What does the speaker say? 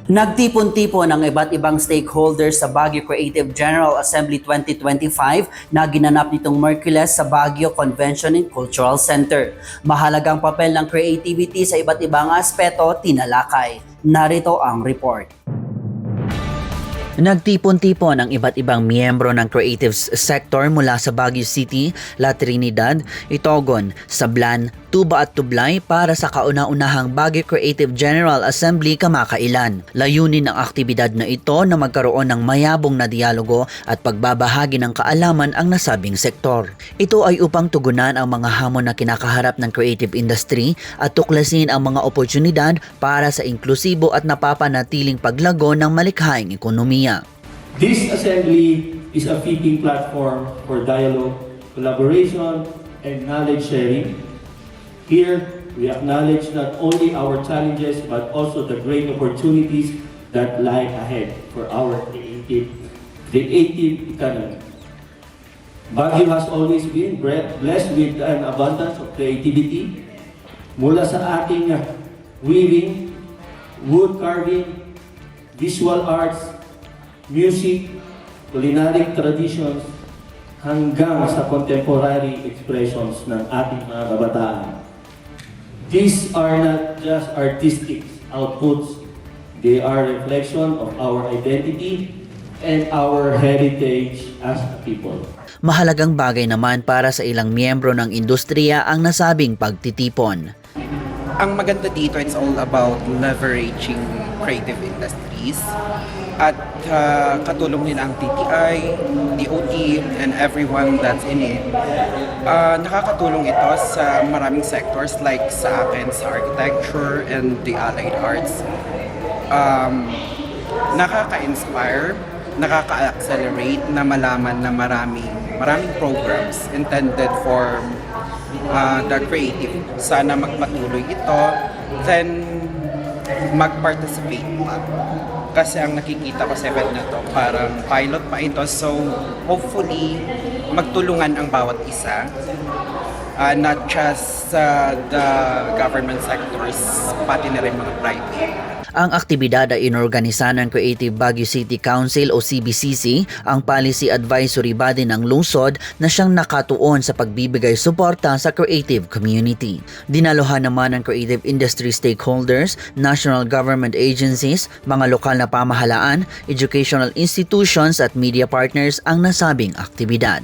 Nagtipon-tipon ang iba't ibang stakeholders sa Baguio Creative General Assembly 2025 na ginanap nitong Merkules sa Baguio Convention and Cultural Center. Mahalagang papel ng creativity sa iba't ibang aspeto tinalakay. Narito ang report. Nagtipon-tipon ang iba't ibang miyembro ng creative sector mula sa Baguio City, La Trinidad, Itogon, Sablan, Tuba at Tublay para sa kauna-unahang Baguio Creative General Assembly kamakailan. Layunin ng aktibidad na ito na magkaroon ng mayabong na dialogo at pagbabahagi ng kaalaman ang nasabing sektor. Ito ay upang tugunan ang mga hamon na kinakaharap ng creative industry at tuklasin ang mga oportunidad para sa inklusibo at napapanatiling paglago ng malikhaing ekonomiya. This assembly is a fitting platform for dialogue, collaboration, and knowledge sharing. Here, we acknowledge not only our challenges but also the great opportunities that lie ahead for our creative economy. Baguio has always been blessed with an abundance of creativity mula sa ating weaving, wood carving, visual arts, music, culinary traditions, hanggang sa contemporary expressions ng ating mga kabataan. These are not just artistic outputs, they are reflection of our identity and our heritage as a people. Mahalagang bagay naman para sa ilang miyembro ng industriya ang nasabing pagtitipon. Ang maganda dito, it's all about leveraging creative industries at katulong nila ang TTI, DOT, and everyone that's in it. Nakakatulong ito sa maraming sectors like sa akin, sa architecture and the allied arts. Nakaka-inspire, nakaka-accelerate na malaman na maraming programs intended for the creative. Sana magpatuloy ito, then mag-participate pa. Kasi ang nakikita ko sa event na to, parang pilot pa ito. So, hopefully, magtulungan ang bawat isa. Not just the government sectors, pati na rin mga private. Ang aktibidad ay inorganisa ng Creative Baguio City Council o CBCC, ang policy advisory body ng lungsod na siyang nakatuon sa pagbibigay suporta sa creative community. Dinaluhan naman ng creative industry stakeholders, national government agencies, mga lokal na pamahalaan, educational institutions at media partners ang nasabing aktibidad.